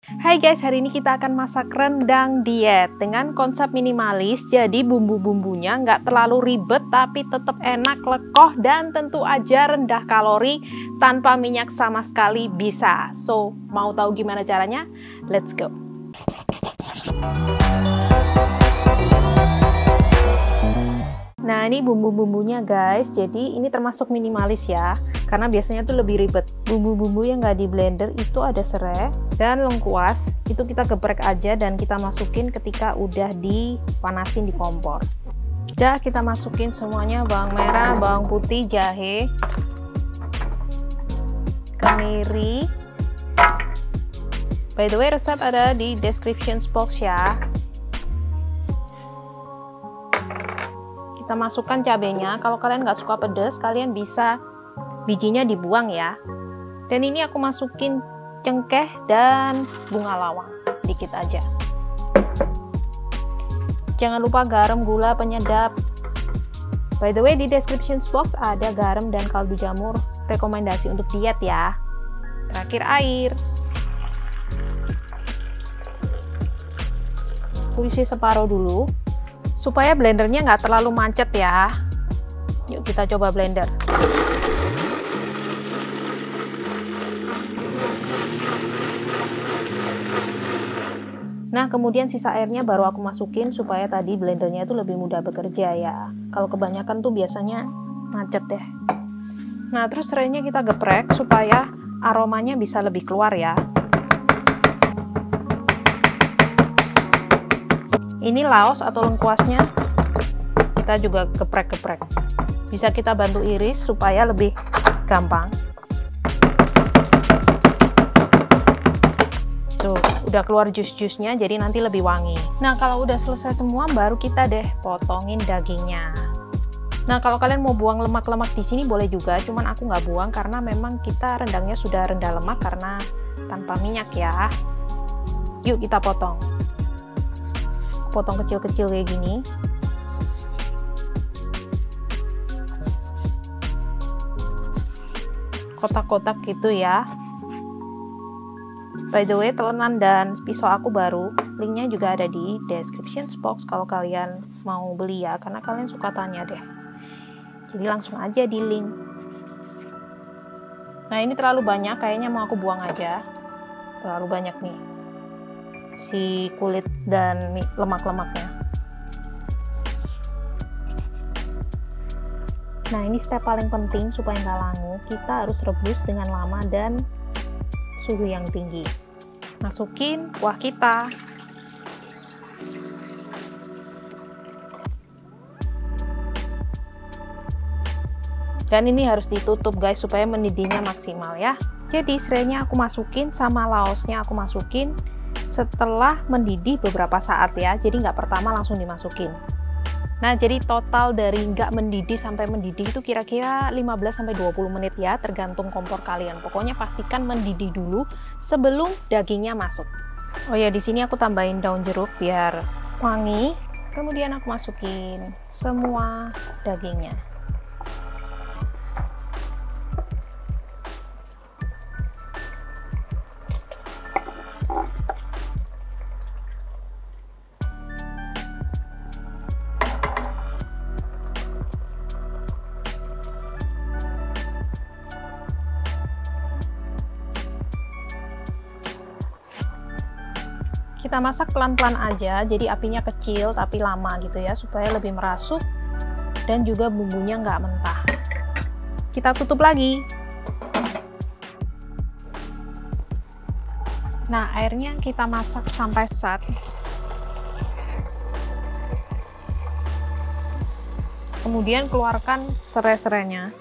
Hai guys, hari ini kita akan masak rendang diet dengan konsep minimalis. Jadi bumbu-bumbunya nggak terlalu ribet tapi tetap enak, lekoh, dan tentu aja rendah kalori tanpa minyak sama sekali bisa. So, mau tahu gimana caranya? Let's go! Nah, ini bumbu-bumbunya guys. Jadi ini termasuk minimalis ya, karena biasanya tuh lebih ribet. Bumbu-bumbu yang nggak di blender itu ada serai dan lengkuas. Itu kita geprek aja dan kita masukin ketika udah dipanasin di kompor. Udah kita masukin semuanya, bawang merah, bawang putih, jahe, kemiri. By the way, resep ada di description box ya. Kita masukkan cabenya. Kalau kalian nggak suka pedas, kalian bisa bijinya dibuang ya. Dan ini aku masukin cengkeh dan bunga lawang dikit aja. Jangan lupa garam, gula, penyedap. By the way, di description box ada garam dan kaldu jamur rekomendasi untuk diet ya. Terakhir air. Isi separuh dulu supaya blendernya nggak terlalu macet ya. Yuk kita coba blender. Nah, kemudian sisa airnya baru aku masukin supaya tadi blendernya itu lebih mudah bekerja ya. Kalau kebanyakan tuh biasanya macet deh. Nah, terus serainya kita geprek supaya aromanya bisa lebih keluar ya. Ini laos atau lengkuasnya kita juga geprek-geprek. Bisa kita bantu iris supaya lebih gampang. Tuh, udah keluar jus-jusnya, jadi nanti lebih wangi. Nah, kalau udah selesai semua, baru kita deh potongin dagingnya. Nah, kalau kalian mau buang lemak-lemak di sini boleh juga, cuman aku nggak buang karena memang kita rendangnya sudah rendah lemak karena tanpa minyak ya. Yuk kita potong. Potong kecil-kecil kayak gini. Kotak-kotak gitu ya. By the way, telenan dan pisau aku baru, linknya juga ada di description box kalau kalian mau beli ya, karena kalian suka tanya deh. Jadi langsung aja di link. Nah, ini terlalu banyak, kayaknya mau aku buang aja. Terlalu banyak nih si kulit dan lemak-lemaknya. Nah, ini step paling penting supaya nggak langu. Kita harus rebus dengan lama dan suhu yang tinggi. Masukin kuah kita. Dan ini harus ditutup guys supaya mendidihnya maksimal ya. Jadi serainya aku masukin sama laosnya aku masukin setelah mendidih beberapa saat ya, jadi nggak pertama langsung dimasukin. Nah, jadi total dari nggak mendidih sampai mendidih itu kira-kira 15-20 menit ya, tergantung kompor kalian. Pokoknya pastikan mendidih dulu sebelum dagingnya masuk. Oh ya, di sini aku tambahin daun jeruk biar wangi. Kemudian aku masukin semua dagingnya. Kita masak pelan-pelan aja, jadi apinya kecil tapi lama gitu ya, supaya lebih merasuk dan juga bumbunya nggak mentah. Kita tutup lagi. Nah, airnya kita masak sampai set. Kemudian keluarkan serai-serainya.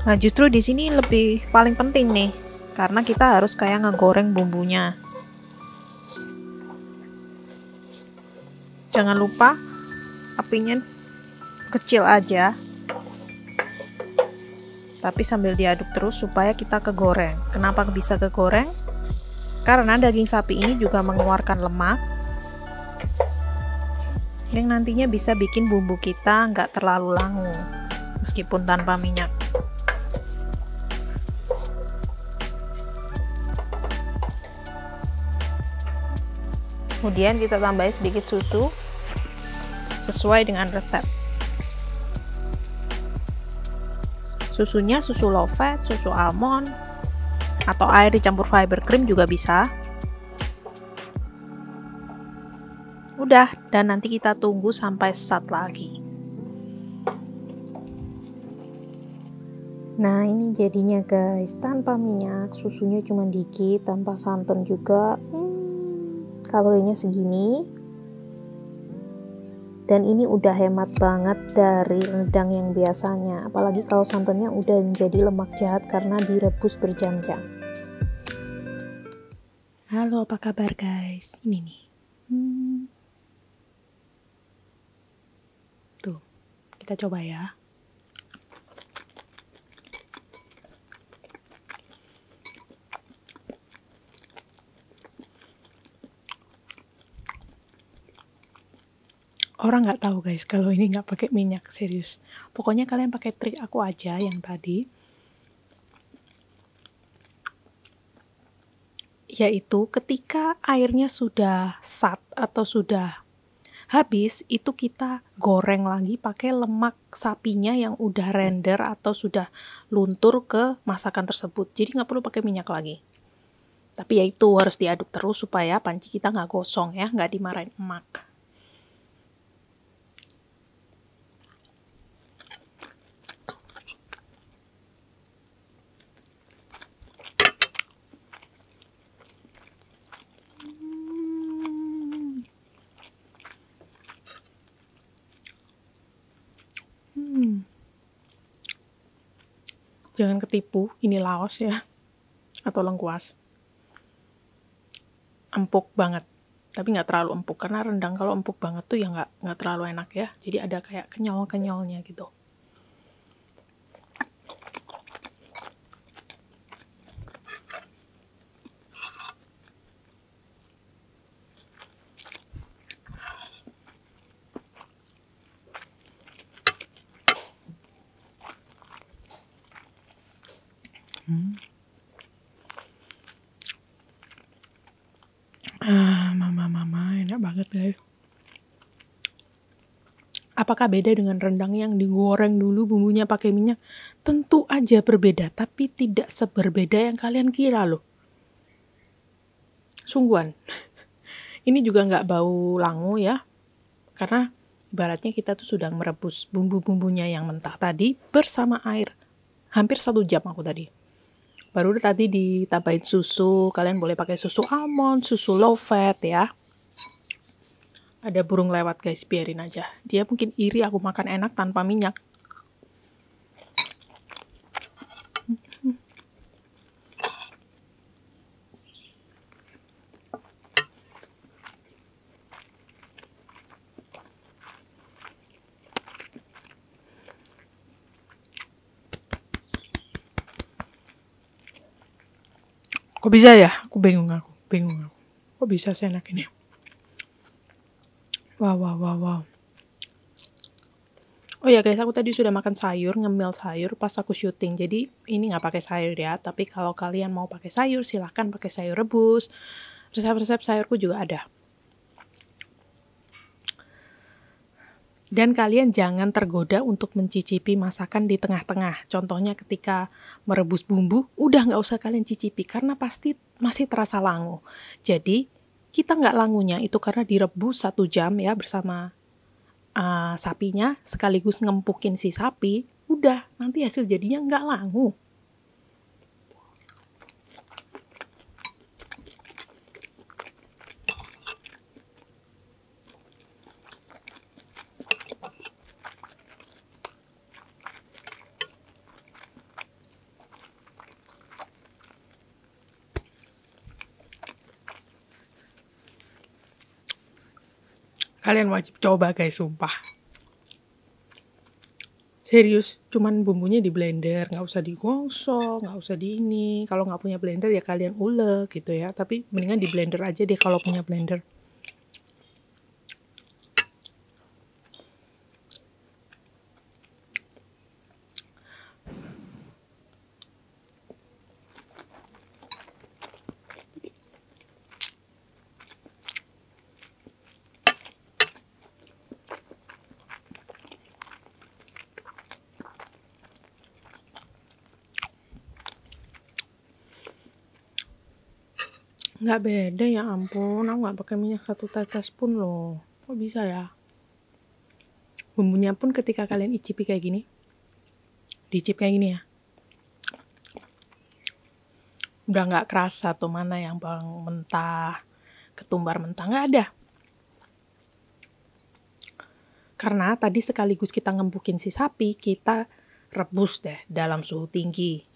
Nah, justru di sini lebih paling penting nih, karena kita harus kayak ngegoreng bumbunya. Jangan lupa apinya kecil aja, tapi sambil diaduk terus supaya kita kegoreng. Kenapa bisa kegoreng? Karena daging sapi ini juga mengeluarkan lemak yang nantinya bisa bikin bumbu kita nggak terlalu langu meskipun tanpa minyak. Kemudian kita tambahin sedikit susu sesuai dengan resep. Susunya susu low fat, susu almond, atau air dicampur fiber cream juga bisa. Udah, dan nanti kita tunggu sampai sat lagi. Nah, ini jadinya guys, tanpa minyak, susunya cuma dikit, tanpa santan juga. Kalorinya segini. Dan ini udah hemat banget dari rendang yang biasanya, apalagi kalau santannya udah menjadi lemak jahat karena direbus berjam-jam. Halo, apa kabar guys? Ini nih. Tuh, kita coba ya. Orang nggak tahu guys kalau ini nggak pakai minyak, serius. Pokoknya kalian pakai trik aku aja yang tadi, yaitu ketika airnya sudah sat atau sudah habis, itu kita goreng lagi pakai lemak sapinya yang udah render atau sudah luntur ke masakan tersebut. Jadi nggak perlu pakai minyak lagi. Tapi ya itu harus diaduk terus supaya panci kita nggak gosong ya, nggak dimarahin emak. Jangan ketipu, ini laos ya, atau lengkuas. Empuk banget, tapi nggak terlalu empuk, karena rendang kalau empuk banget tuh ya nggak terlalu enak ya. Jadi ada kayak kenyal-kenyalnya gitu. Mama, enak banget guys. Apakah beda dengan rendang yang digoreng dulu bumbunya pakai minyak? Tentu aja berbeda, tapi tidak seberbeda yang kalian kira loh. Sungguhan. Ini juga nggak bau langu ya, karena ibaratnya kita tuh sudah merebus bumbu-bumbunya yang mentah tadi bersama air. Hampir 1 jam aku tadi. Baru tadi ditambahin susu, kalian boleh pakai susu almond, susu low fat ya. Ada burung lewat guys, biarin aja. Dia mungkin iri aku makan enak tanpa minyak. Kok bisa ya? Aku bingung. Kok bisa seenak ini? Wow. Oh ya guys, aku tadi sudah makan sayur, ngemil sayur pas aku syuting. Jadi ini nggak pakai sayur ya, tapi kalau kalian mau pakai sayur, silahkan pakai sayur rebus. Resep-resep sayurku juga ada. Dan kalian jangan tergoda untuk mencicipi masakan di tengah-tengah. Contohnya ketika merebus bumbu, udah nggak usah kalian cicipi karena pasti masih terasa langu. Jadi kita nggak langunya itu karena direbus 1 jam ya bersama sapinya, sekaligus ngempukin si sapi. Udah, nanti hasil jadinya nggak langu. Kalian wajib coba guys, sumpah. Serius, cuman bumbunya di blender, nggak usah digosok, nggak usah di ini. Kalau nggak punya blender ya kalian ulek gitu ya. Tapi mendingan di blender aja deh kalau punya blender. Nggak beda ya ampun, aku nggak pakai minyak 1 tetes pun loh. Kok bisa ya? Bumbunya pun ketika kalian icipi kayak gini, diicip kayak gini ya, udah nggak kerasa tuh mana yang bawang mentah, ketumbar mentah, nggak ada. Karena tadi sekaligus kita ngempukin si sapi, kita rebus deh dalam suhu tinggi.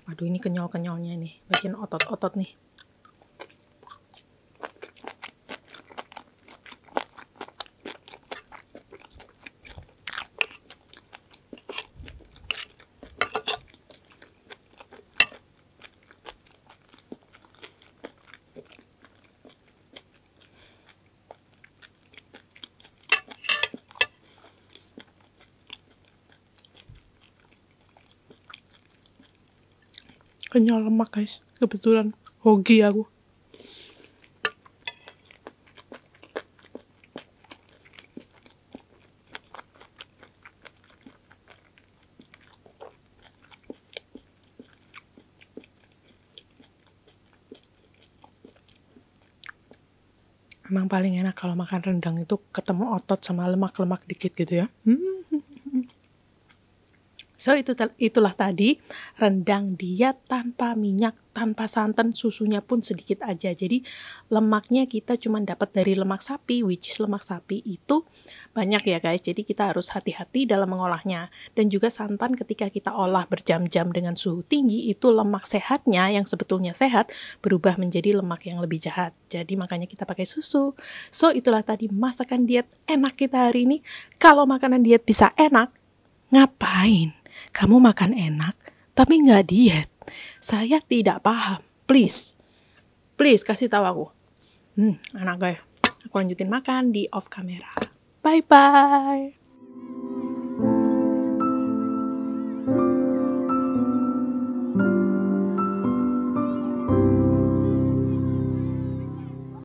Waduh, ini kenyal-kenyalnya nih, bagian otot-otot nih. Kenyal lemak guys, kebetulan hoki aku. Emang paling enak kalau makan rendang itu ketemu otot sama lemak-lemak dikit gitu ya. So, itulah tadi rendang diet tanpa minyak, tanpa santan, susunya pun sedikit aja. Jadi lemaknya kita cuma dapat dari lemak sapi, which is lemak sapi itu banyak ya guys. Jadi kita harus hati-hati dalam mengolahnya. Dan juga santan ketika kita olah berjam-jam dengan suhu tinggi, itu lemak sehatnya yang sebetulnya sehat berubah menjadi lemak yang lebih jahat. Jadi makanya kita pakai susu. So, itulah tadi masakan diet enak kita hari ini. Kalau makanan diet bisa enak, ngapain kamu makan enak tapi nggak diet? Saya tidak paham. Please kasih tahu aku. Enak guys. Aku lanjutin makan di off camera. Bye bye.